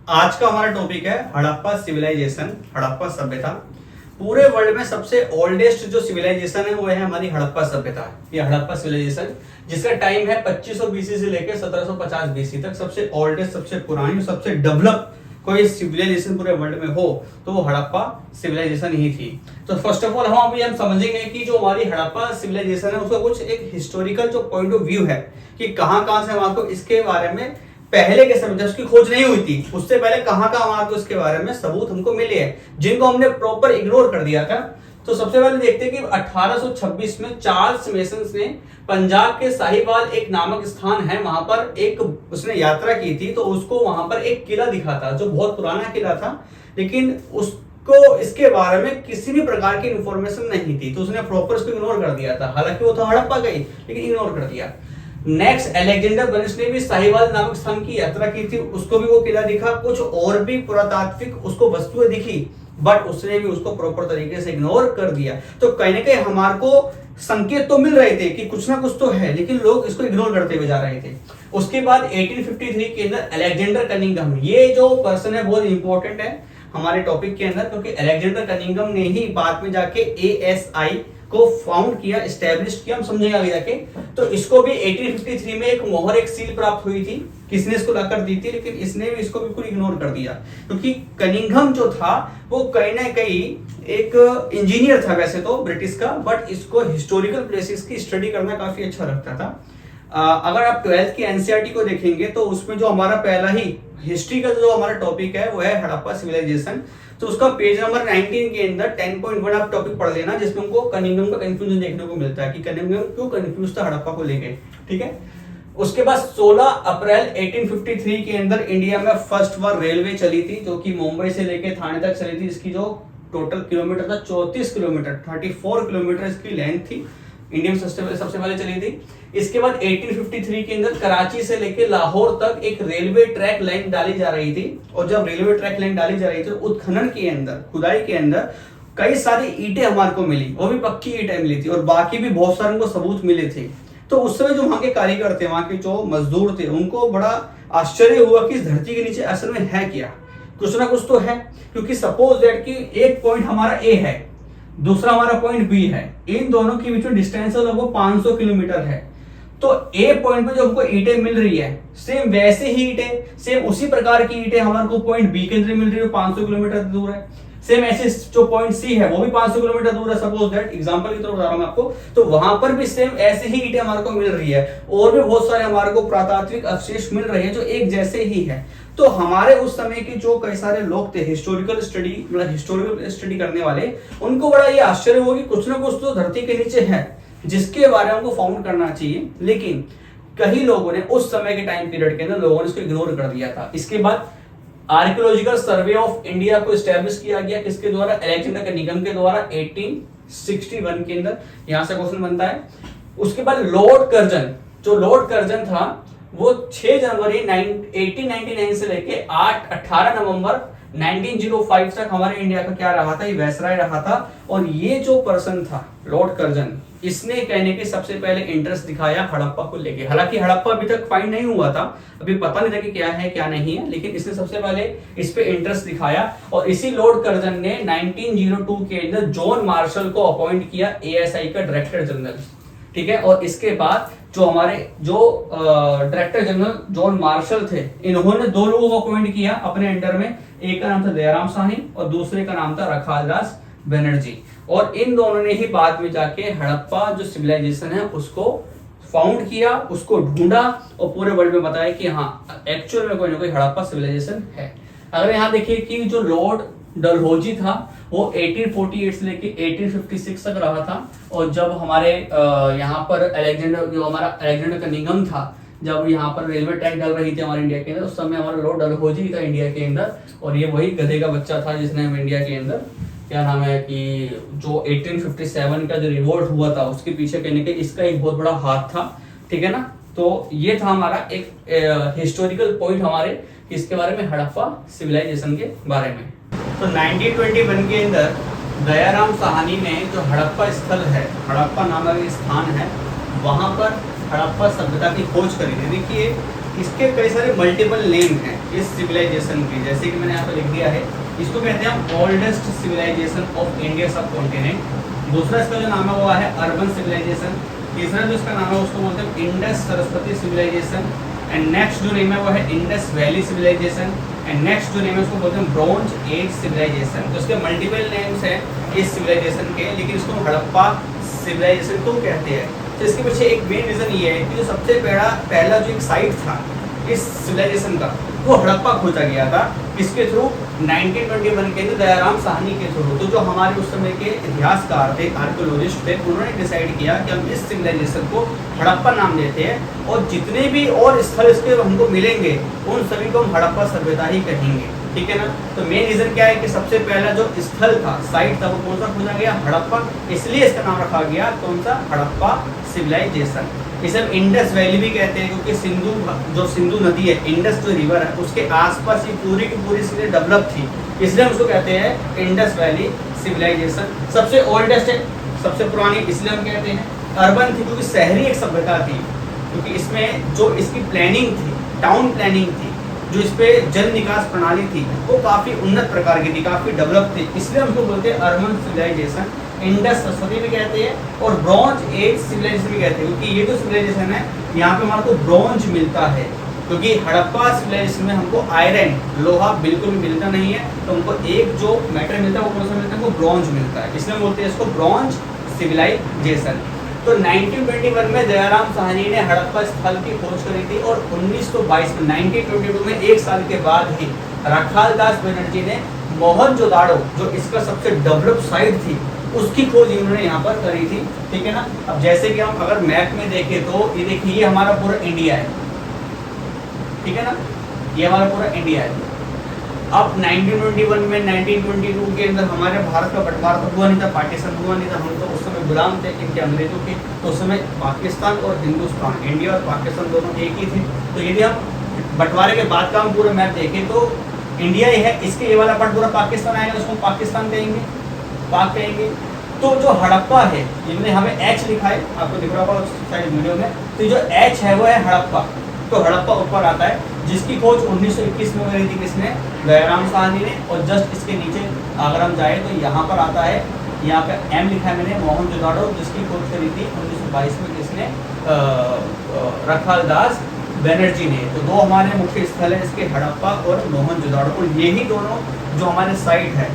आज का हमारा टॉपिक है हड़प्पा सिविलाइजेशन, हड़प्पा सभ्यता। पूरे वर्ल्ड में सबसे ओल्डेस्ट जो सिविलाइजेशन है वो है हमारी हड़प्पा सभ्यता। ये हड़प्पा सिविलाइजेशन जिसका टाइम है 2500 बीसी से लेकर 1750 बीसी तक, सबसे ओल्डेस्ट, सबसे पुरानी, सबसे डेवलप कोई सिविलाइजेशन पूरे वर्ल्ड में हो तो वो हड़प्पा सिविलाइजेशन ही थी। तो फर्स्ट ऑफ ऑल हम समझेंगे कि जो हमारी हड़प्पा सिविलाइजेशन है उसका कुछ एक हिस्टोरिकल जो पॉइंट ऑफ व्यू है कि कहां से हमारे को इसके बारे में पहले के समय जब उसकी खोज नहीं हुई थी उससे पहले कहां हमारे को इसके बारे में सबूत हमको मिले हैं जिनको हमने प्रॉपर इग्नोर कर दिया था। तो सबसे पहले देखते हैं कि 1826 में चार्ल्स मेसन ने पंजाब के साहिवाल एक नामक स्थान है, वहां पर एक उसने यात्रा की थी। तो उसको वहां पर एक किला दिखा था जो बहुत पुराना किला था, लेकिन उसको इसके बारे में किसी भी प्रकार की इंफॉर्मेशन नहीं थी, तो उसने प्रॉपर उसको इग्नोर कर दिया था। हालांकि वो था हड़प्पा गई लेकिन इग्नोर कर दिया। नेक्स्ट अलेक्जेंडर बर्निश ने भी साहिवाल नामक स्थान की यात्रा की थी, उसको भी वो किला दिखा, कुछ और भी पुरातात्विक उसको वस्तुएं दिखी, बट उसने भी उसको प्रॉपर तरीके से इग्नोर कर दिया। तो कहीं ना कहीं हमारे को संकेत तो मिल रहे थे कि कुछ ना कुछ तो है, लेकिन लोग इसको इग्नोर करते हुए जा रहे थे। उसके बाद 1853 के अंदर अलेक्जेंडर कनिंघम, ये जो पर्सन है बहुत इंपॉर्टेंट है हमारे टॉपिक के अंदर, क्योंकि अलेक्जेंडर कनिंघम ने ही बाद में जाके ASI को फाउंड किया, एस्टेब्लिश किया, हम समझेंगे आगे जाके। तो इसको भी 1853 में एक मोहर, एक सील प्राप्त हुई थी, किसने इसको लाकर दी थी, लेकिन इसने भी इसको बिल्कुल इग्नोर कर दिया, क्योंकि कनिंघम जो था वो कहीं ना कहीं एक इंजीनियर था वैसे तो ब्रिटिश का, बट इसको हिस्टोरिकल प्लेसेस की स्टडी करना काफी अच्छा लगता था। अगर आप 12th की एनसीईआरटी को देखेंगे तो उसमें जो हमारा पहला ही हिस्ट्री का जो हमारा टॉपिक है वो है हड़प्पा सिविलाइजेशन। तो उसका पेज नंबर 19 के अंदर 10.1 आप टॉपिक पढ़ लेना, जिसमें हमको कनिंघम का कंफ्यूजन देखने को मिलता है कि कनिंघम क्यों कंफ्यूज था हड़प्पा को लेके। ठीक है। उसके बाद 16 अप्रैल 1853 के अंदर इंडिया में फर्स्ट बार रेलवे चली थी, जो कि मुंबई से लेके थाने तक चली थी। इसकी जो टोटल किलोमीटर था 34 किलोमीटर, 34 किलोमीटर इसकी लेंथ थी। इंडिया में सबसे पहले चली थी। इसके बाद 1853 के अंदर कराची से लेकर लाहौर तक एक रेलवे ट्रैक लाइन डाली जा रही थी, और जब रेलवे ट्रैक लाइन डाली जा रही थी उत्खनन के अंदर, खुदाई के अंदर कई सारी ईंटें हमारे को मिली, वो भी पक्की ईंटें मिली थी, और बाकी भी बहुत सारे उनको सबूत मिले थे। तो उस समय जो वहां के कारीगर थे, वहां के जो मजदूर थे, उनको बड़ा आश्चर्य हुआ कि इस धरती के नीचे असल में है क्या, कुछ ना कुछ तो है। क्योंकि सपोज दैट कि एक पॉइंट हमारा ए है, दूसरा हमारा पॉइंट बी है, इन दोनों के बीच में डिस्टेंस लगभग 500 किलोमीटर है। तो ए पॉइंट पे जो हमको ईंटें मिल रही है, सेम वैसे ही ईंटें, सेम उसी प्रकार की ईंटें हमारे को पॉइंट बी के अंदर मिल रही है, 500 किलोमीटर दूर है। सेम ऐसे जो पॉइंट सी है वो भी 500 किलोमीटर दूर है, सपोज दैट, एग्जांपल की तरह बता रहा हूं मैं आपको। तो वहां पर भी सेम ऐसे ही ईंटें हमारे को मिल रही है, और भी बहुत सारे हमारे को पुरातात्विक अवशेष मिल रहे हैं जो एक जैसे ही है। तो हमारे उस समय के जो कई सारे लोग थे हिस्टोरिकल स्टडी करने वाले, उनको बड़ा ये आश्चर्य हुआ कि कुछ ना कुछ तो धरती के नीचे है जिसके बारे में हमको फाउंड करना चाहिए। लेकिन कई लोगों ने उस समय के टाइम पीरियड के अंदर लोगों ने इसको इग्नोर कर दिया था। इसके बाद आर्कियोलॉजिकल सर्वे ऑफ इंडिया को एस्टैब्लिश किया गया, किसके द्वारा, अलेक्जेंडर कनिंघम के द्वारा 1861 के अंदर। यहां से क्वेश्चन बनता है। उसके बाद लॉर्ड कर्जन, जो लॉर्ड कर्जन था वो 6 जनवरी 1899 से लेके 18 नवंबर 1905 तक हमारे इंडिया का क्या रहा था, ये वायसराय रहा था। और ये जो पर्सन था लॉर्ड कर्जन, इसने कहने के सबसे पहले इंटरेस्ट दिखाया हड़प्पा को लेके। हालांकि हड़प्पा अभी तक फाइंड नहीं हुआ था, अभी पता नहीं था कि क्या है क्या नहीं है, लेकिन इसने सबसे पहले इस पे इंटरेस्ट दिखाया। और इसी लॉर्ड कर्जन ने 1902 के अंदर जॉन मार्शल को अपॉइंट किया ASI का डायरेक्टर जनरल। ठीक है। और इसके बाद जो हमारे डायरेक्टर जनरल जॉन मार्शल थे, इन्होंने 2 लोगों को अपॉइंट किया अपने अंडर में। एक का नाम था दयाराम साहनी और दूसरे का नाम था रखालदास बनर्जी। और इन दोनों ने ही बाद में जाके हड़प्पा जो सिविलाइजेशन है उसको फाउंड किया, उसको ढूंढा और पूरे वर्ल्ड में बताया कि हाँ एक्चुअल में कोई ना कोई हड़प्पा सिविलाइजेशन है। अगर यहाँ देखिए कि जो लॉर्ड डलहौजी था वो 1848 से लेके 1856 तक रहा था। और जब हमारे यहाँ पर अलेक्जेंडर कनिंघम था, जब यहाँ पर रेलवे ट्रैक डल रही थी हमारे इंडिया के अंदर, उस समय हमारा लॉर्ड डलहौजी था इंडिया के अंदर। और ये वही गधे का बच्चा था जिसने हम इंडिया के अंदर क्या नाम है कि जो 1857 का जो रिवोल्ट हुआ था उसके पीछे कहने के इसका एक बहुत बड़ा हाथ था। ठीक है ना। तो ये था हमारा एक हिस्टोरिकल पॉइंट हमारे इसके बारे में, हड़प्पा सिविलाइजेशन के बारे में। तो 1921 के अंदर दयाराम साहनी ने जो हड़प्पा स्थल है, हड़प्पा नामक स्थान है, वहां पर हड़प्पा सभ्यता की खोज करी थी। देखिए इसके कई सारे मल्टीपल नेम हैं इस सिविलाइजेशन के, जैसे कि मैंने यहाँ पे लिख दिया है, इसको कहते हैं हम ओल्डेस्ट सिविलाइजेशन ऑफ इंडिया सब कॉन्टिनेंट। दूसरा इसका जो नाम है वो है अर्बन सिविलाइजेशन। तीसरा जो इसका नाम है उसको बोलते हैं Indus Saraswati civilisation. And next जो नेम है वो है Indus valley civilisation. And next जो नेम है उसको बोलते हैं ब्रॉन्ज एज सिविलाइजेशन। तो इसके मल्टीपल नेम्स हैं इस सिविलाइजेशन के, लेकिन इसको हड़प्पा सिविलाइजेशन क्यों कहते हैं? तो इसके पीछे एक मेन रीजन ये है कि जो सबसे पहला जो एक साइट था इस सिविलाइजेशन का, वो हड़प्पा खोजा गया था। इसके थ्रू 1921 के दयाराम साहनी के थ्रू। तो जो हमारे उस समय के इतिहासकार थे, आर्कियोलॉजिस्ट थे, उन्होंने डिसाइड किया कि हम इस सिविलाइजेशन को हड़प्पा नाम देते हैं और जितने भी और स्थल इसके हमको मिलेंगे उन सभी को हम हड़प्पा सभ्यता ही कहेंगे, ठीक है ना। तो मेन रीजन क्या है कि सबसे पहला जो स्थल था, साइट था, वो कौन सा खोजा गया? हड़प्पा। इसलिए इसका नाम रखा गया कौन सा? हड़प्पा सिविलाइजेशन। इसे हम इंडस वैली भी कहते हैं क्योंकि जो सिंधु नदी है, इंडस जो रिवर है, उसके आसपास ये पूरी की पूरी इसलिए डेवलप थी, इसलिए हम उसको कहते हैं इंडस वैली सिविलाइजेशन। सबसे ओल्डेस्ट है, सबसे पुरानी, इसलिए हम कहते हैं। अर्बन थी क्योंकि शहरी एक सभ्यता थी, क्योंकि इसमें जो इसकी प्लानिंग थी, टाउन प्लानिंग थी, जो इस पे जल निकास प्रणाली थी, वो काफ़ी उन्नत प्रकार की थी, काफ़ी डेवलप थी, इसलिए हमको बोलते हैं अर्बन सिविलाइजेशन। इंडस सरस्वती भी कहते हैं और ब्रॉन्ज एज सिविलाइजेशन भी कहते हैं, क्योंकि ये जो सिविलाइजेशन है यहाँ पे हमारे को ब्रॉन्ज मिलता है, क्योंकि हड़प्पा सिविलाइजेशन में हमको आयरन, लोहा बिल्कुल भी मिलता नहीं है। तो हमको एक जो मेटल मिलता है वो कौन सा मिलता है? वो ब्रॉन्ज मिलता है, इसलिए हम बोलते हैं इसको ब्रॉन्ज सिविलाइजेशन। तो 1921 में दयाराम साहनी ने हड़प्पा स्थल की खोज करी थी और 1922 में 1922 में एक साल के बाद ही रखालदास बनर्जी ने मोहनजोदाड़ो, जो इसका सबसे डेवलप साइट थी, उसकी खोज इन्होंने यहाँ पर करी थी, ठीक है ना। अब जैसे कि हम अगर मैप में देखें तो ये देखिए, ये हमारा पूरा इंडिया है, ठीक है ना, ये हमारा पूरा इंडिया है। अब 1921 में 1922 के अंदर हमारे भारत का बंटवारा तो हुआ नहीं था, पार्टीशन हुआ नहीं था, हम तो उस समय गुलाम थे इनके, अंग्रेजों के। तो उस समय पाकिस्तान और हिंदुस्तान, इंडिया और पाकिस्तान दोनों एक ही थे। तो यदि हम बंटवारे के बाद का हम पूरा मैप देखें तो इंडिया ही है, इसके ये वाला पार्ट पूरा पाकिस्तान आएगा, उसको पाकिस्तान कहेंगे, पाक कहेंगे। तो जो हड़प्पा है, इन्होंने हमें एच लिखा है, आपको दिख रहा होगा शायद वीडियो में, तो जो एच है वो है हड़प्पा। तो हड़प्पा ऊपर आता है, जिसकी खोज 1921 में करी थी किसने? दयाराम साहनी ने। और जस्ट इसके नीचे अगर हम जाए तो यहाँ पर आता है, यहाँ पे एम लिखा है मैंने, मोहनजोदाड़ो, जिसकी खोज करी थी 1922 में किसने? रखालदास बनर्जी ने। तो दो हमारे मुख्य स्थल है इसके, हड़प्पा और मोहनजोदाड़ो, और यही दोनों जो हमारे साइट है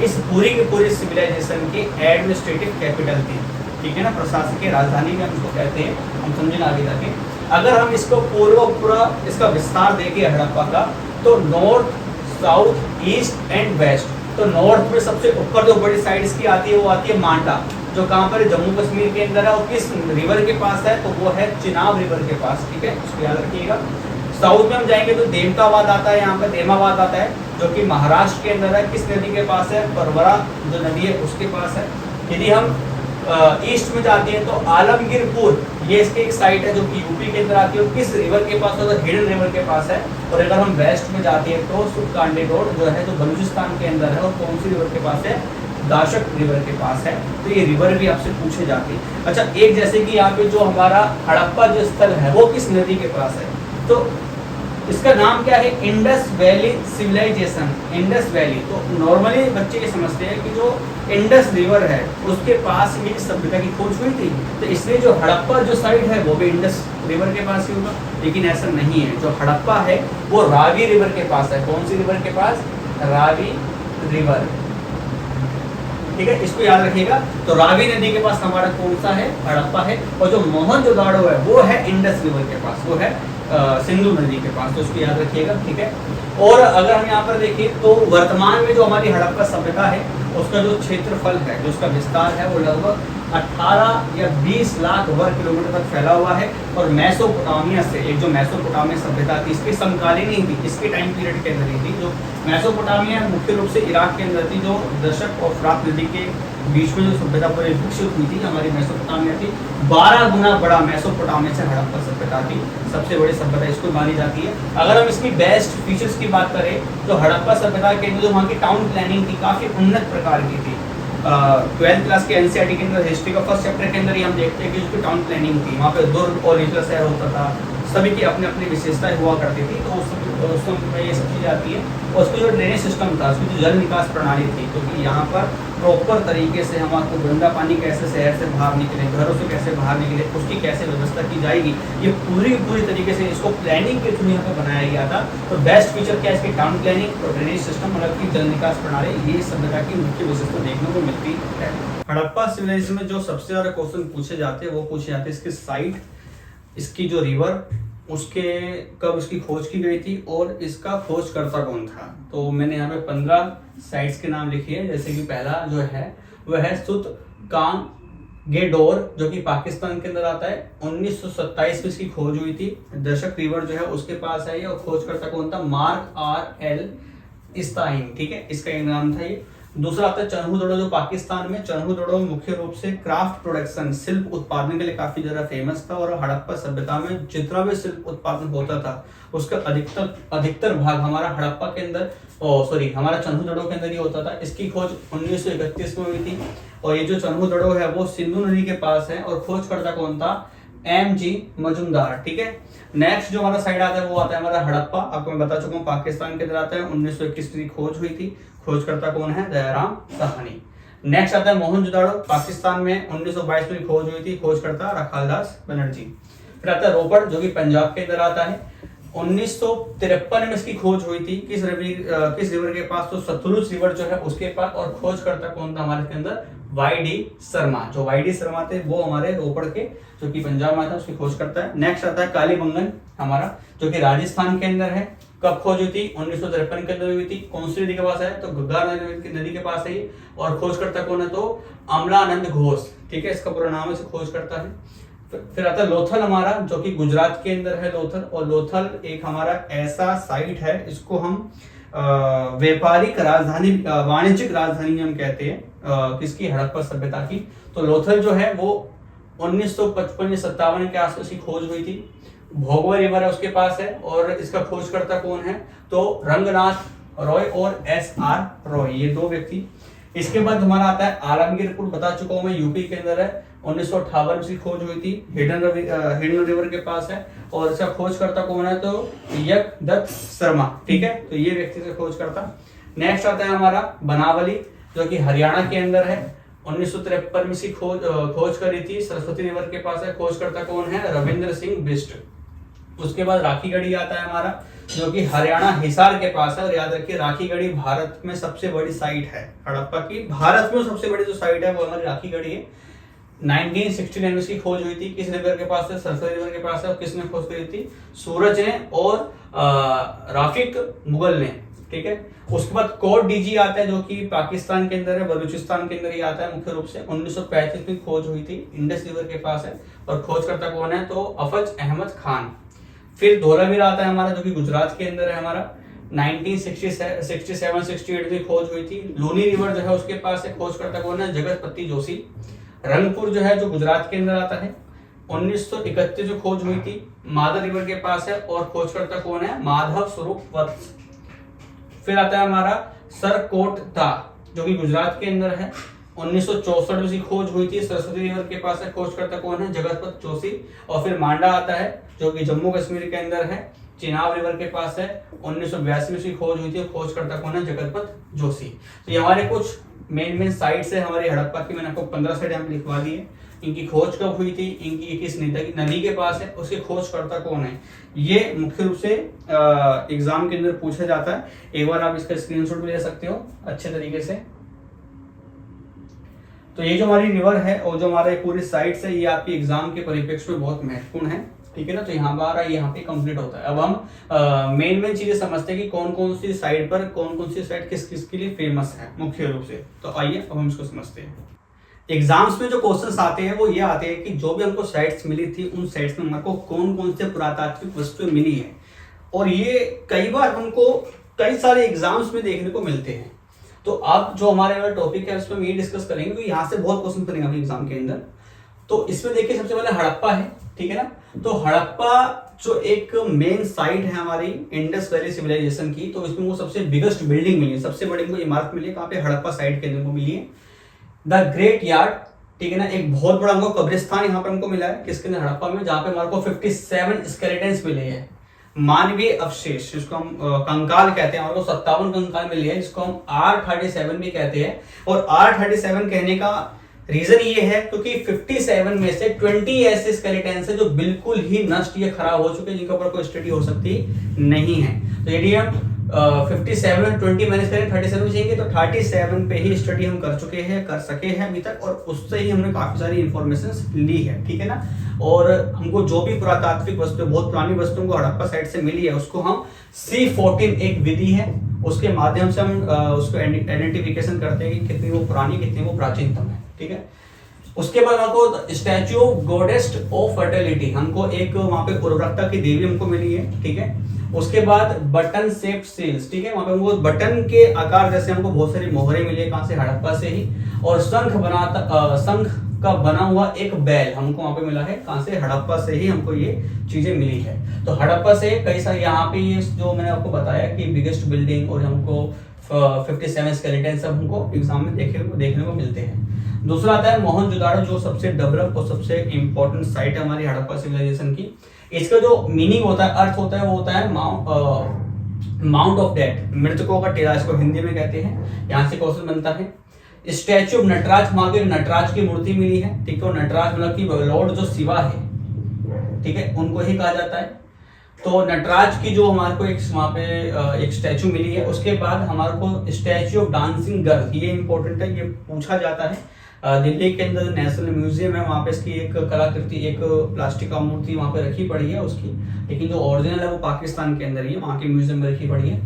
इस पूरी की पूरी सिविलाइजेशन की एडमिनिस्ट्रेटिव कैपिटल थी, ठीक है ना, प्रशासकीय राजधानी में हम इसको कहते हैं, हम समझेंगे आगे जाके। अगर हम इसको पूरा इसका विस्तार देखें हड़प्पा का, तो north, south, east and west. तो नॉर्थ में सबसे ऊपर जो बड़ी साइड इसकी आती है वो आती है मांडा, जो कहाँ पर जम्मू कश्मीर के अंदर है, और किस रिवर के पास है? तो वो है चिनाब रिवर के पास, ठीक है, इसको याद रखिएगा। साउथ में हम जाएंगे तो देमताबाद आता है, यहाँ पर देमाबाद आता है, जो कि महाराष्ट्र के अंदर है, किस नदी के पास है? परवरा जो नदी है उसके पास है। यदि हम ईस्ट में जाते हैं तो आलमगीरपुर, ये इसकी एक साइट है जो कि यूपी के अंदर आती है, और किस रिवर के पास है? तो हिडन रिवर के पास है। और अगर हम वेस्ट में जाते हैं तो सुकांडीगोड जो है, जो बलूचिस्तान के अंदर है, और कौन सी रिवर के पास है? दाशक रिवर के पास है। तो ये रिवर भी आपसे पूछे जाते हैं। अच्छा, एक जैसे कि यहाँ पे जो हमारा हड़प्पा जो स्थल है वो किस नदी के पास है? तो इसका नाम क्या है? Indus valley civilisation, Indus valley. तो नॉर्मली बच्चे ये समझते हैं कि जो इंडस रिवर है उसके पास ही इस सभ्यता की खोज हुई थी, तो इसलिए जो हड़प्पा जो साइट है वो भी इंडस रिवर के पास ही होगा, लेकिन ऐसा नहीं है। जो हड़प्पा है वो रावी रिवर के पास है। कौन सी रिवर के पास? रावी रिवर, ठीक है, इसको याद रखिएगा। तो रावी नदी के पास हमारा कौन सा है? हड़प्पा है। और जो मोहनजोदाड़ो है वो है इंडस रिवर के पास, वो है सिंधु नदी के पास, तो इसको याद रखिएगा, ठीक है। और अगर हम यहाँ पर देखें तो वर्तमान में जो हमारी हड़प्पा सभ्यता है उसका जो क्षेत्रफल है, जो उसका विस्तार है, वो लगभग 18 या 20 लाख वर्ग किलोमीटर तक फैला हुआ है। और मेसोपोटामिया से, एक जो मेसोपोटामिया सभ्यता थी, इसकी समकालीन ही थी, इसके टाइम पीरियड के अंदर ही थी। जो मेसोपोटामिया मुख्य रूप से इराक के अंदर थी, जो दशक और फ्रात नदी के बीच में जो सभ्यता पूरी विकसित हुई थी, हमारी मेसोपोटामिया थी। 12 गुना बड़ा मेसोपोटामिया से हड़प्पा सभ्यता थी, सबसे बड़ी सभ्यता इसको मानी जाती है। अगर हम इसकी बेस्ट फीचर्स की बात करें तो हड़प्पा सभ्यता के अंदर जो वहाँ की टाउन प्लानिंग थी काफ़ी उन्नत प्रकार की थी। 12th क्लास के एनसीईआरटी के अंदर हिस्ट्री का फर्स्ट चैप्टर के अंदर ही हम देखते हैं कि उसकी टाउन प्लानिंग थी। वहाँ पे दुर्ग और निचला शहर होता था, सभी की अपनी अपनी विशेषताएं हुआ करती थी। तो उस समय ये सब चीज़ें आती है। और उसका जो ड्रेनेज सिस्टम था, उसकी जो जल निकास प्रणाली थी, क्योंकि यहाँ पर प्रॉपर तरीके से हमारे गंदा पानी कैसे शहर से बाहर निकले, घरों से कैसे बाहर निकले, उसकी कैसे व्यवस्था की जाएगी, ये पूरी तरीके से इसको प्लानिंग के थ्रू यहाँ पर बनाया गया था। तो बेस्ट फीचर क्या है इसकी, टाउन प्लानिंग और ड्रेनेज सिस्टम, मतलब की जल निकास प्रणाली, ये सभ्यता की मुख्य विशेषता देखने को मिलती है। हड़प्पा सिविलाइजेशन में जो सबसे ज्यादा क्वेश्चन पूछे जाते हैं वो पूछे जाते हैं इसकी साइट, इसकी जो रिवर, उसके कब इसकी खोज की गई थी और इसका खोजकर्ता कौन था। तो मैंने यहाँ पे 15 साइट्स के नाम लिखे हैं। जैसे कि पहला जो है वह है सुतकांगेडोर, जो कि पाकिस्तान के अंदर आता है। 1927 में इसकी खोज हुई थी। दर्शक रिवर जो है उसके पास है ये, और खोजकर्ता कौन था, मार्क R.L. इस्ताइन, ठीक है, इसका एक नाम था ये। दूसरा आता है चन्हू-दड़ो, जो पाकिस्तान में चन्हू-दड़ो मुख्य रूप से क्राफ्ट प्रोडक्शन, शिल्प उत्पादन के लिए काफी ज्यादा फेमस था। और हड़प्पा सभ्यता में जितना भी शिल्प उत्पादन होता था उसका अधिकतर भाग हमारा हड़प्पा के अंदर, हमारा चन्हू-दड़ो के अंदर ही होता था। इसकी खोज 1931 में हुई थी। और ये जो चन्हू-दड़ो है वो सिंधु नदी के पास है, और खोजकर्ता कौन था, M.G. मजुमदार, ठीक है। नेक्स्ट जो हमारा साइड आता है वो आता है हमारा हड़प्पा। आपको मैं बता चुका हूँ पाकिस्तान के अंदर आता है। 1921 की खोज हुई थी। खोजकर्ता कौन है, दयाराम साहनी। नेक्स्ट आता है मोहनजोदाड़ो, पाकिस्तान में 1922 में खोज हुई थी। खोजकर्ता रखालदास बनर्जी। फिर आता है रोपड़, जो कि पंजाब के अंदर आता है। 1953 में इसकी खोज हुई थी। किस रिवर के पास, तो सतलुज रिवर जो है उसके पास। और खोजकर्ता कौन था हमारे के अंदर, Y.D. शर्मा। जो Y.D. शर्मा थे वो हमारे रोपड़ के, जो कि पंजाब में था, उसकी खोज करता है। नेक्स्ट आता है कालीबंगन हमारा, जो कि राजस्थान के अंदर है। कब खोज हुई थी, 1953 के अंदर हुई थी। कौन सी नदी के पास है, तो घग्गर नदी के पास है ये। और खोजकर्ता कौन है, तो अमलानंद घोष, ठीक है, इसका पूरा नाम है, खोज करता है। फिर आता है लोथल हमारा, जो कि गुजरात के अंदर है लोथल। और लोथल एक हमारा ऐसा साइट है, इसको हम व्यापारिक राजधानी, वाणिज्यिक राजधानी हम कहते हैं, किसकी, हड़प्पा सभ्यता की। तो लोथल जो है वो 1955 या 57 के आसपास की खोज हुई थी। भोगवा रिवर है उसके पास है। और इसका खोजकर्ता कौन है, तो रंगनाथ रॉय और S.R. रॉय, ये दो व्यक्ति। इसके बाद हमारा आता है आलमगीरपुर, बता चुका हूं मैं, यूपी के अंदर है। 1958 में इसकी खोज हुई थी। हिडन रिवर के पास है। और इसका खोजकर्ता कौन है, तो यकदत्त शर्मा, ठीक है, तो ये व्यक्ति से खोज करता। नेक्स्ट आता है हमारा बनावली, जो कि हरियाणा के अंदर है। 1953 में इसकी खोज करी थी, सरस्वती रिवर के पास है। खोजकर्ता कौन है, रविंद्र सिंह बिष्ट। उसके बाद राखीगढ़ी आता है हमारा, जो कि हरियाणा हिसार के पास है। और याद रखिए राखीगढ़ी भारत में सबसे बड़ी साइट है हड़प्पा की। भारत में सबसे बड़ी जो साइट है वो हमारी राखीगढ़ी है। 1969 में इसकी खोज हुई थी। किस रिवर के पास है, सरस्वती रिवर के पास है। और किसने खोज करी थी, सूरज ने और राफिक मुगल ने, ठीक है। उसके बाद कोट डीजी आता है, जो कि पाकिस्तान के अंदर है, बलूचिस्तान के अंदर ही आता है मुख्य रूप से। 1935 में खोज हुई थी, इंडस रिवर के पास है। और खोजकर्ता कौन है, तो अफज अहमद खान। फिर धौलावीरा आता है हमारा, जो कि गुजरात के अंदर है हमारा। 1967-68 में खोज हुई थी। लूनी रिवर जो है उसके पास है। खोजकर्ता कौन है, जगतपति जोशी। रंगपुर जो है जो गुजरात के अंदर आता है। 1931 में खोज हुई थी, मादर रिवर के पास है। और खोजकर्ता कौन है, माधव स्वरूप वत्स। फिर आता है हमारा सरकोटता, जो कि गुजरात के अंदर है। 1964 में इसकी खोज हुई थी, सरस्वती रिवर के पास है। खोजकर्ता कौन है, जगतपत जोशी। और फिर मांडा आता है, जो कि जम्मू कश्मीर के अंदर है, चिनाब रिवर के पास है। 1982 में इसकी खोज हुई थी। खोजकर्ता कौन है, जगतपत जोशी। तो ये हमारे कुछ मेन साइट्स है हमारी हड़प्पा की। मैंने आपको 15 साइट यहाँ पे लिखवा दी है। इनकी खोज कब हुई थी, इनकी किस नदी के पास है, उसके खोजकर्ता कौन है, ये मुख्य रूप से एग्जाम के अंदर पूछा जाता है। एक बार आप इसका स्क्रीनशॉट भी ले सकते हो अच्छे तरीके से। तो ये जो हमारी रिवर है और जो हमारे पूरी साइट्स है, ये आपके एग्जाम के परिप्रेक्ष्य में बहुत महत्वपूर्ण है, ठीक है ना। तो यहाँ पे कंप्लीट होता है। अब हम मेन चीजें समझते हैं कि कौन कौन सी साइट पर कौन कौन सी साइट किस किस के लिए फेमस है मुख्य रूप से। तो आइए अब हम इसको समझते हैं। एग्जाम्स में जो क्वेश्चंस आते हैं वो ये आते हैं कि जो भी हमको साइट्स मिली थी उन साइट्स में हमको कौन कौन से पुरातात्विक वस्तुएं मिली है। और ये कई बार हमको कई सारे एग्जाम्स में देखने को मिलते हैं। तो अब जो हमारे वाला टॉपिक है उसमें हम ये डिस्कस करेंगे, तो यहाँ से बहुत क्वेश्चन करेंगे अपने एग्जाम के अंदर। तो इसमें देखिए सबसे पहले हड़प्पा है, ठीक है ना। तो हड़प्पा जो एक मेन साइट है हमारी इंडस वैली सिविलाइजेशन की, तो इसमें वो सबसे बिगेस्ट बिल्डिंग मिली है, सबसे बड़ी इमारत मिली है। कहाँ पे, हड़प्पा साइट के अंदर को मिली है। द ग्रेट यार्ड ठीक है ना। एक बहुत बड़ा हमको कब्रिस्तान यहाँ पर हमको मिला है, किसके अंदर, हड़प्पा में, जहाँ पे हमारे को 57 स्केलेटन्स मिले हैं, मानवीय अवशेष, जिसको हम कंकाल कहते हैं। हमारे को 57 कंकाल मिले हैं, जिसको हम R37 भी कहते हैं। और R37 कहने का रीजन ये है क्योंकि 57 में से 20 ऐसे स्केलेटन्स है जो बिल्कुल ही नष्ट या खराब हो चुके हैं, जिनके ऊपर कोई स्टडी हो सकती नहीं है। तो यदि हम 57 20 माइनस करें 37 चाहिए, तो 37 पे ही स्टडी हम कर चुके हैं, कर सके हैं अभी तक, और उससे ही हमने काफी सारी इंफॉर्मेशन ली है, ठीक है ना। और हमको जो भी पुरातात्विक वस्तु, बहुत पुरानी वस्तुओं को हड़प्पा साइट से मिली है, उसको हम C14 एक विधि है, उसके माध्यम से हम उसको आइडेंटिफिकेशन करते हैं कि कितनी वो पुरानी, कितनी वो प्राचीनतम है, ठीक है। उसके बाद हमको statue of goddess of fertility, हमको एक वहां पे उर्वरकता की देवी हमको मिली है, ठीक है। उसके बाद बटन शेप सील्स, ठीक है, वहां पे हमको बटन के आकार जैसे हमको बहुत सारी मोहरें मिली है, कहां से, हड़प्पा से ही। और शंख का बना हुआ एक बैल हमको वहां पे मिला है, कहां से, हड़प्पा से ही हमको ये चीजें मिली है। तो हड़प्पा से कई सारे यहाँ पे ये जो मैंने आपको बताया कि बिगेस्ट बिल्डिंग और हमको 57 स्केलेटन सब हमको एग्जाम में देखने को मिलते हैं। दूसरा आता है मोहनजोदाड़ो, जो सबसे डेवलप और सबसे इंपॉर्टेंट साइट है हमारी हड़प्पा सिविलाइजेशन की। इसका जो मीनिंग होता है, अर्थ होता है, वो होता है माउंट ऑफ डेड, मृतकों का टीला, इसको हिंदी में कहते हैं। यहाँ से क्वेश्चन बनता है। स्टैच्यू ऑफ नटराज, वहां पे नटराज की मूर्ति मिली है, ठीक है। नटराज मतलब कि लॉर्ड जो शिवा है, ठीक है, उनको ही कहा जाता है। तो नटराज की जो हमारे को एक वहां पे एक स्टैचू मिली है। उसके बाद हमारे को स्टैच्यू ऑफ डांसिंग गर्ल, ये इंपॉर्टेंट है, ये पूछा जाता है। दिल्ली के अंदर नेशनल म्यूजियम है, वहां पे इसकी एक कलाकृति, एक प्लास्टिक का मूर्ति वहां पे रखी पड़ी है उसकी, लेकिन जो ओरिजिनल है वो पाकिस्तान के अंदर ही है, वहां के म्यूजियम में रखी पड़ी है।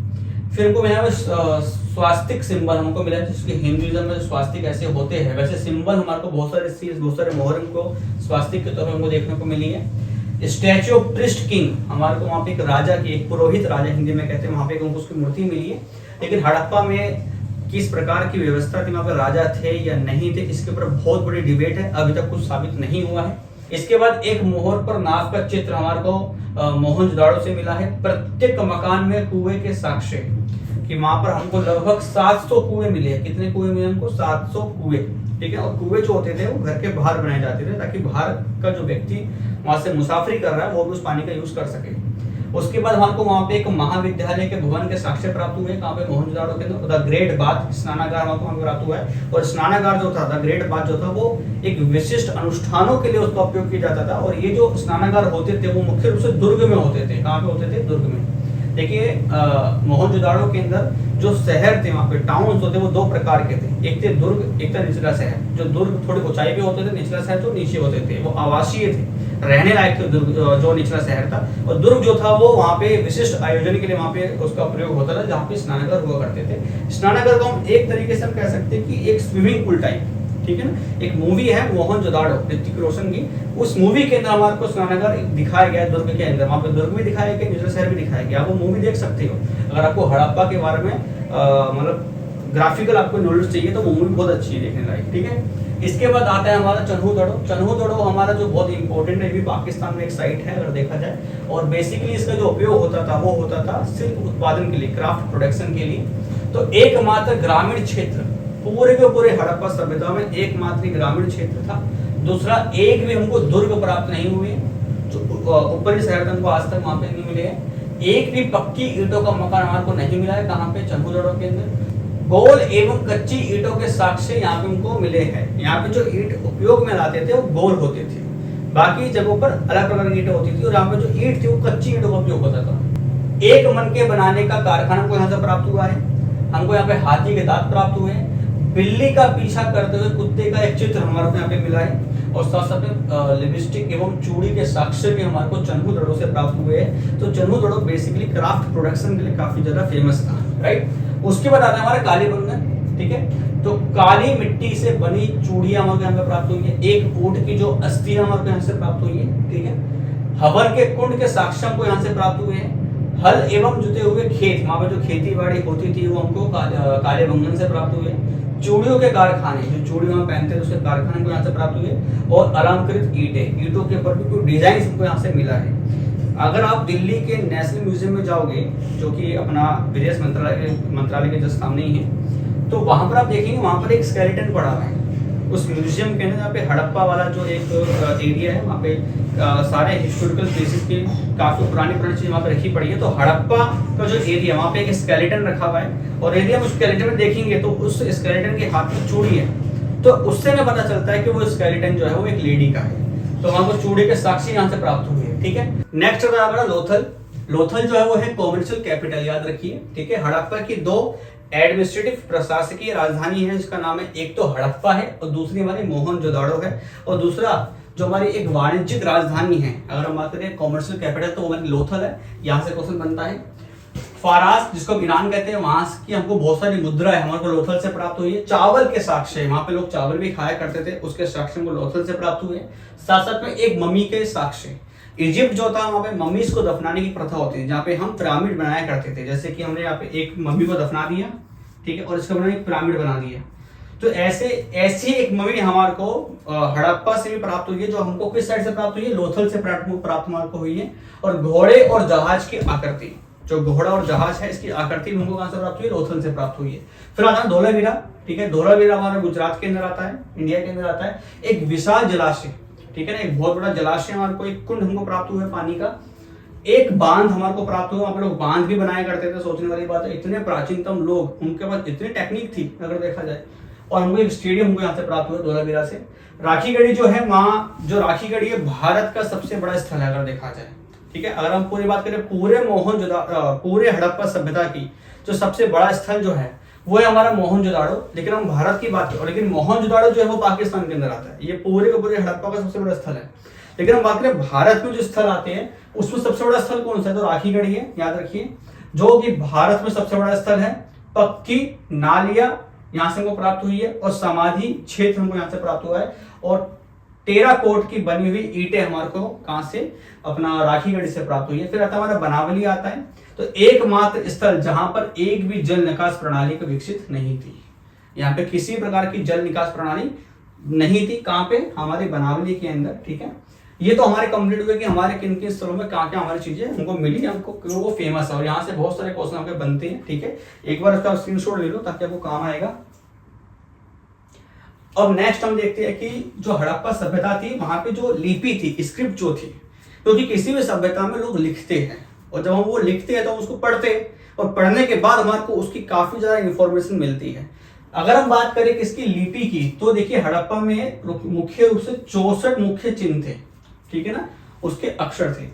फिर हमको मिला स्वास्तिक सिंबल हमको मिला है, जिसके हिंदुइज्म में स्वास्तिक ऐसे होते हैं, वैसे सिंबल हमारे को बहुत सारे सील्स, बहुत सारे मोहर हमको स्वास्तिक के तौर पर हमको देखने को मिली है। स्टैच्यू ऑफ प्रिस्ट किंग, हमारे को वहां पे एक राजा की, एक पुरोहित राजा हिंदी में कहते हैं, वहां पे हमको उसकी मूर्ति मिली है। लेकिन हड़प्पा में किस प्रकार की व्यवस्था थी, वहां पर राजा थे या नहीं थे, इसके ऊपर बहुत बड़ी डिबेट है, अभी तक कुछ साबित नहीं हुआ है। इसके बाद एक मोहर पर नाव का चित्र हमारे को मोहनजोदाड़ो से मिला है। प्रत्येक मकान में कुएं के साक्ष्य, कि वहां पर हमको लगभग 700 कुएं मिले हैं। कितने कुएं मिले हमको? 700 कुएं, ठीक है। और कुएं जो होते थे वो घर के बाहर बनाए जाते थे, ताकि बाहर का जो व्यक्ति वहां से मुसाफरी कर रहा है वो भी उस पानी का यूज कर सके। उसके बाद हमको वहां पे एक महाविद्यालय के भवन के साक्ष्य प्राप्त हुए, कहाँ पे, मोहनजोदाड़ो के अंदर। द ग्रेट बाथ, स्नानागार हमको वहां प्राप्त हुआ है। और स्नानागार जो था, द ग्रेट बाथ जो था, वो एक विशिष्ट अनुष्ठानों के लिए उसका उपयोग किया जाता था। और ये जो स्नानागार होते थे वो मुख्य रूप से दुर्ग में होते थे। कहाँ पे होते थे? दुर्ग में। देखिए मोहनजोदाड़ो के अंदर जो शहर थे, वहां पे टाउन्स होते, वो दो प्रकार के थे। एक थे दुर्ग, एक था निचला शहर। जो दुर्ग थोड़ी ऊंचाई पे होते थे, निचला शहर जो नीचे होते थे, वो आवासीय थे, रहने लायक थे दुर्ग जो निचला शहर था। और दुर्ग जो था वो वहां पे विशिष्ट आयोजन के लिए वहां पे उसका प्रयोग होता था, जहाँ पे स्नानागार हुआ करते थे। स्नानागार को हम एक तरीके से हम कह सकते हैं कि एक स्विमिंग पूल टाइप, ठीक है ना। एक मूवी है मोहनजोदाड़ो, ऋतिक रोशन की, उस मूवी के अंदर हमारे को स्नानागार दिखाया गया है दुर्ग के अंदर। वहां पे दुर्ग भी दिखाया गया, निचला शहर भी दिखाया गया। आप वो मूवी देख सकते हो। अगर आपको हड़प्पा के बारे में मतलब ग्राफिकल आपको नॉलेज चाहिए तो वो मूवी बहुत अच्छी है देखने लायक, ठीक है। इसके बाद आता है हमारा चन्हूदड़ो। चन्हूदड़ो हमारा जो बहुत इंपॉर्टेंट है, भी पाकिस्तान में एक साइट है अगर देखा जाए। और बेसिकली इसका जो उपयोग होता था वो होता था सिल्क उत्पादन के लिए, क्राफ्ट प्रोडक्शन के लिए। तो एकमात्र ग्रामीण क्षेत्र पूरे के पूरे हड़प्पा सभ्यता में एकमात्र ग्रामीण क्षेत्र था। दूसरा, एक भी हमको दुर्ग प्राप्त नहीं हुए, जो ऊपरी शहर हमको आज तक वहां पे नहीं मिले हैं। एक भी पक्की ईंटों का मकान हमारे को नहीं मिला है। कहाँ पे? चन्हूदड़ो के अंदर। गोल एवं कच्ची ईंटों के साक्ष्य यहाँ पे हमको मिले हैं। यहाँ पे जो ईंट उपयोग में लाते थे वो गोल होते थे, बाकी जगहों पर अलग प्रकार की ईंटें होती थी। और यहाँ पे जो ईंट थी वो कच्ची ईंटों का उपयोग होता था। एक मन के बनाने का कारखाना हमको यहाँ से प्राप्त हुआ है। हमको यहाँ पे हाथी के दांत प्राप्त हुए हैं। बिल्ली का पीछा करते हुए कुत्ते का एक चित्र हमारे को यहाँ पे मिला है। और साथ साथ लिपस्टिक एवं चूड़ी के साक्ष्य भी हमारे को चन्हूदड़ो से प्राप्त हुए हैं। तो चन्हूदड़ो बेसिकली क्राफ्ट प्रोडक्शन के लिए काफी ज्यादा फेमस था, राइट। उसके बाद आता है हमारा कालीबंगन, ठीक है। तो काली मिट्टी से बनी चूड़ियां हमारे यहाँ पे प्राप्त हुई है। एक ऊंट की जो अस्थि हमारे को यहाँ से प्राप्त हुई है, ठीक है। हवन के कुंड के साक्ष्य हमको यहाँ से प्राप्त हुए हैं। हल एवं जुते हुए खेत, वहां पर जो खेती बाड़ी होती थी वो हमको कालीबंगन से प्राप्त हुए। चूड़ियों के कारखाने, जो चूड़ी वहां पहनते थे उसके कारखाने को यहाँ से प्राप्त हुए। और अलंकृत ईंटें, ईंटों के ऊपर भी कोई डिजाइन हमको यहाँ से मिला है। अगर आप दिल्ली के नेशनल म्यूजियम में जाओगे, जो कि अपना विदेश मंत्रालय के जस्ट सामने ही है, तो वहां पर आप देखेंगे वहां पर एक स्केलेटन पड़ा हुआ है। उस म्यूजियम के अंदर यहाँ पे हड़प्पा वाला जो एक एरिया है, वहाँ पे सारे हिस्टोरिकल प्लेसेस की काफ़ी पुरानी चीज़ें वहाँ पे रखी पड़ी है। तो हड़प्पा का जो एरिया, वहाँ पे एक स्केलेटन रखा हुआ है, और यदि हम उस स्केलेटन में देखेंगे तो उस स्केलेटन के हाथ में चूड़ी है, तो उससे हमें पता चलता है कि वो स्केलेटन जो है वो एक लेडी का है। तो वहाँ को चूड़ी के साक्षी यहाँ से प्राप्त हुए हैं। ठीक है, नेक्स्ट आता है हमारा लोथल। लोथल जो है वो है कॉमर्शियल कैपिटल, याद रखिए। ठीक है, हड़प्पा की 2 एडमिनिस्ट्रेटिव प्रशासकीय राजधानी है, जिसका नाम है, एक तो हड़प्पा है और दूसरी हमारी मोहनजोदाड़ो है, और दूसरा जो हमारी एक वाणिज्यिक राजधानी है, अगर हम बात करें कॉमर्शियल कैपिटल, तो वो हमारी लोथल है। यहाँ से क्वेश्चन बनता है। फारास, जिसको ईरान कहते हैं, वहां की हमको बहुत सारी मुद्रा है, हमारे को लोथल से प्राप्त हुई है। चावल के साक्ष्य, वहां पे लोग चावल भी खाया करते थे, उसके साक्ष्य हमको लोथल से प्राप्त हुए। साथ साथ में एक मम्मी के साक्ष्य, इजिप्ट जो था वहां पे मम्मीज को दफनाने की प्रथा होती थी, जहाँ पे हम पिरामिड बनाया करते थे। जैसे कि हमने यहाँ पे एक मम्मी को दफना दिया, ठीक है, और इसके बाद एक पिरामिड बना दिया। तो ऐसी एक मम्मी हमारे को हड़प्पा से भी प्राप्त हुई है, जो हमको किस साइड से प्राप्त हुई है, लोथल से प्राप्त हमारे को हुई है। और घोड़े और जहाज की आकृति, जो घोड़ा और जहाज है, इसकी आकृति हमको कहां से प्राप्त हुई है, लोथल से प्राप्त हुई है। फिर आता है धोलावीरा। ठीक है, धोलावीरा हमारा गुजरात के अंदर आता है, इंडिया के अंदर आता है। एक विशाल जलाशय, ठीक है ना, एक बहुत बड़ा जलाशय हमारे को, एक कुंड हमको प्राप्त हुआ है पानी का। एक बांध हमारे को प्राप्त हुआ, वहां पे लोग बांध भी बनाया करते थे। सोचने वाली बात है, इतने प्राचीनतम लोग, उनके पास इतनी टेक्निक थी अगर देखा जाए। और हमको एक स्टेडियम हमको यहाँ से प्राप्त हुआ धोलावीरा से। राखी गढ़ी जो है, वहाँ जो राखी गढ़ी है, भारत का सबसे बड़ा स्थल है अगर देखा जाए। ठीक है, अगर हम पूरी बात करें पूरे हड़प्पा सभ्यता की जो सबसे बड़ा स्थल जो है वो है हमारा मोहनजोदाड़ो। लेकिन हम भारत की बात करें, लेकिन मोहनजोदाड़ो जो है वो पाकिस्तान के अंदर आता है। ये पूरे के पूरे हड़प्पा का सबसे बड़ा स्थल है। लेकिन हम बात करें भारत में जो स्थल आते हैं, उसमें सबसे बड़ा स्थल कौन सा है, तो राखी गढ़ी है, याद रखिए। जो कि भारत में सबसे बड़ा स्थल है। पक्की नालिया यहाँ से हमको प्राप्त हुई है, और समाधि क्षेत्र हमको यहाँ से प्राप्त हुआ है। और टेराकोट की बनी हुई ईंटें हमारे को कहां से, अपना राखी गढ़ी से प्राप्त हुई है। फिर आता हमारा बनावली आता है। तो एकमात्र स्थल जहां पर एक भी जल निकास प्रणाली को विकसित नहीं थी, यहाँ पे किसी प्रकार की जल निकास प्रणाली नहीं थी। कहां पे, हमारे बनावली के अंदर। ठीक है, ये तो हमारे कंप्लीट हुए कि हमारे किन किन स्थलों में क्या क्या हमारी चीजें हमको मिली, हमको वो फेमस है। और यहाँ से बहुत सारे क्वेश्चन आपके बनते हैं। ठीक है, एक बार इसका स्क्रीनशॉट ले लो ताकि आपको काम आएगा। अब नेक्स्ट हम देखते हैं कि जो हड़प्पा सभ्यता थी, वहां पे जो लिपि थी, स्क्रिप्ट जो थी, क्योंकि किसी भी सभ्यता में लोग लिखते हैं, और जब हम वो लिखते हैं तो हम उसको पढ़ते हैं, और पढ़ने के बाद हमारे को उसकी काफी ज्यादा इंफॉर्मेशन मिलती है। अगर हम बात करें किसकी लिपि की, तो देखिए हड़प्पा में मुख्य रूप से 64 मुख्य चिन्ह थे। ठीक है ना, उसके अक्षर थे।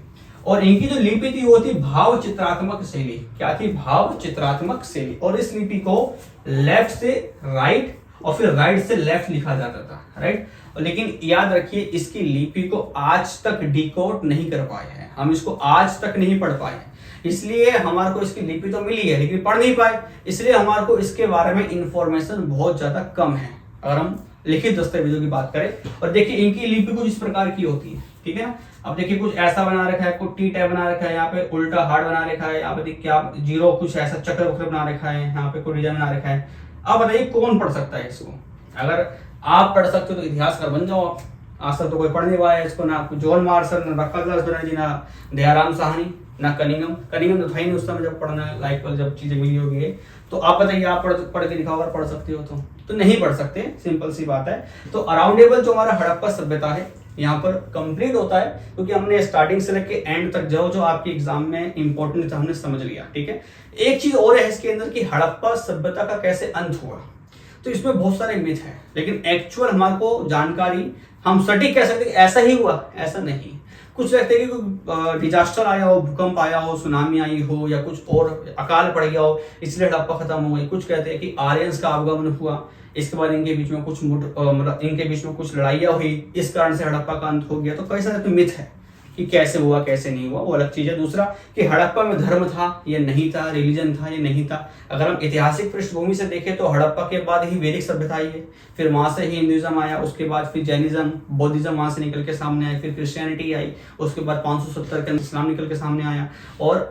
और इनकी जो लिपि थी वो थी भाव चित्रात्मक शैली। क्या थी, भाव चित्रात्मक शैली। और इस लिपि को लेफ्ट से राइट और फिर राइट से लेफ्ट लिखा जाता था, राइट। लेकिन याद रखिए, इसकी लिपि को आज तक डिकोड नहीं कर पाए हैं, हम इसको आज तक नहीं पढ़ पाए हैं। इसलिए हमारे को इसकी लिपि तो मिली है लेकिन पढ़ नहीं पाए, इसलिए हमारे को इसके बारे में इंफॉर्मेशन बहुत ज्यादा कम है अगर हम लिखित दस्तावेजों की बात करें। और देखिए इनकी लिपि कुछ इस प्रकार की होती है। ठीक है ना, अब देखिए कुछ ऐसा बना रखा है, कुछ टी टाइप बना रखा है, यहाँ पे उल्टा हार्ड बना रखा है, यहाँ पे देखिए क्या जीरो कुछ ऐसा चक्र वक्र बना रखा है, यहाँ पे कोई डिजाइन बना रखा है। अब बताइए कौन पढ़ सकता है इसको? अगर आप पढ़ सकते हो तो इतिहासकार बन जाओ आप। आज तक तो कोई पढ़ नहीं पाया इसको, ना जॉन मार्शल, ना रफाकदास बनर्जी, ना दयाराम साहनी, ना कनिंगम तो था ही नहीं उस समय जब पढ़ना लाइक पर जब चीजें मिली होगी। तो आप बताइए, आप पढ़ के दिखाओ अगर पढ़ सकते हो तो नहीं पढ़ सकते, सिंपल सी बात है। तो अराउंडेबल जो हमारा हड़प्पा सभ्यता है यहाँ पर कंप्लीट होता है, क्योंकि हमने स्टार्टिंग से लेके एंड तक जो आपके एग्जाम में इंपॉर्टेंट था हमने समझ लिया। ठीक है, एक चीज और है इसके अंदर कि हड़प्पा सभ्यता का कैसे अंत हुआ। तो इसमें बहुत सारे मिथ है, लेकिन एक्चुअल हमारे को जानकारी हम सटीक कह सकते ऐसा ही हुआ, ऐसा नहीं। कुछ लगते हैं कि डिजास्टर आया हो, भूकंप आया हो, सुनामी आई हो, या कुछ और अकाल पड़ गया हो इसलिए हड़प्पा खत्म हो गई। कुछ कहते हैं कि आर्यंस का आगमन हुआ, इसके बाद इनके बीच में कुछ इनके बीच में कुछ लड़ाइयाँ हुई, इस कारण से हड़प्पा का अंत हो गया। तो कई सारे तो मिथ है कि कैसे हुआ कैसे नहीं हुआ, वो अलग चीज है। दूसरा कि हड़प्पा में धर्म था या नहीं था, रिलीजन था या नहीं था। अगर हम ऐतिहासिक पृष्ठभूमि से देखें तो हड़प्पा के बाद ही वैदिक सभ्यता आई है, फिर वहां से ही हिंदुइज्म आया, उसके बाद फिर जैनिज्म बौद्धिज्म वहां से निकल के सामने आया, फिर क्रिश्चियनिटी आई, उसके बाद 570 के अंदर इस्लाम निकल के सामने आया, और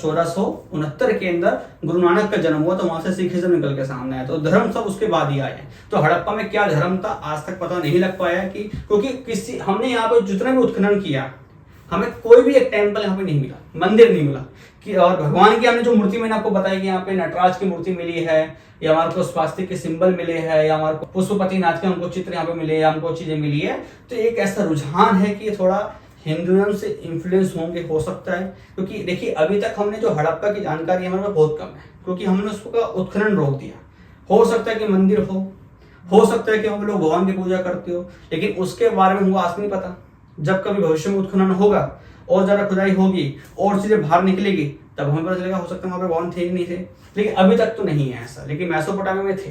1469 के अंदर गुरु नानक का जन्म हुआ, तो वहां से सिखिज्म निकल के सामने आया। तो धर्म सब उसके बाद ही आए हैं। तो हड़प्पा में क्या धर्म था आज तक पता नहीं लग पाया, कि क्योंकि किसी हमने यहाँ पे जितना भी उत्खनन किया हमें कोई भी एक टेम्पल यहाँ पे नहीं मिला, मंदिर नहीं मिला। कि और भगवान की हमने जो मूर्ति मैंने आपको बताई कि यहाँ पे नटराज की मूर्ति मिली है, या हमारे को स्वास्तिक के सिंबल मिले हैं, या हमारे को पुष्पपतिनाथ के हमको चित्र यहाँ पे मिले, या हमको चीजें मिली है, तो एक ऐसा रुझान है कि थोड़ा हिंदुइज्म से इन्फ्लुएंस होंगे, हो सकता है। क्योंकि देखिए अभी तक हमने जो हड़प्पा की जानकारी हमारे पास बहुत कम है, क्योंकि हमने उसका उत्खनन रोक दिया। हो सकता है कि मंदिर हो सकता है कि हम लोग भगवान की पूजा करते हो, लेकिन उसके बारे में हमको आज नहीं पता। जब कभी भविष्य में उत्खनन होगा और ज्यादा खुदाई होगी और चीजें बाहर निकलेगी, तब हमें पता चलेगा, हो सकता है वहां पे भगवान थे ही नहीं थे। लेकिन अभी तक तो नहीं है ऐसा। लेकिन मैसोपोटामिया में थे,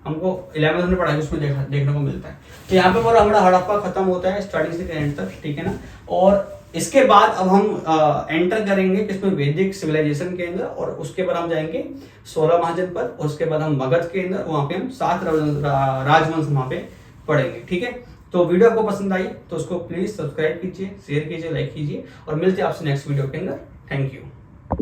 हमको 11th में पढ़ाई उसमें देखने को मिलता है। तो यहाँ पे पूरा हमारा हड़प्पा खत्म होता है स्टार्टिंग से एंड तक, ठीक है ना। और इसके बाद अब हम एंटर करेंगे किसमें, वैदिक सिविलाइजेशन के अंदर, और उसके बाद हम जाएंगे 16 महाजनपद, और उसके बाद हम मगध के अंदर, वहां पे हम 7 राजवंश वहां पे पढ़ेंगे, ठीक है। तो वीडियो आपको पसंद आई तो उसको प्लीज सब्सक्राइब कीजिए, शेयर कीजिए, लाइक कीजिए, और मिलते हैं आपसे नेक्स्ट वीडियो के अंदर। Thank you.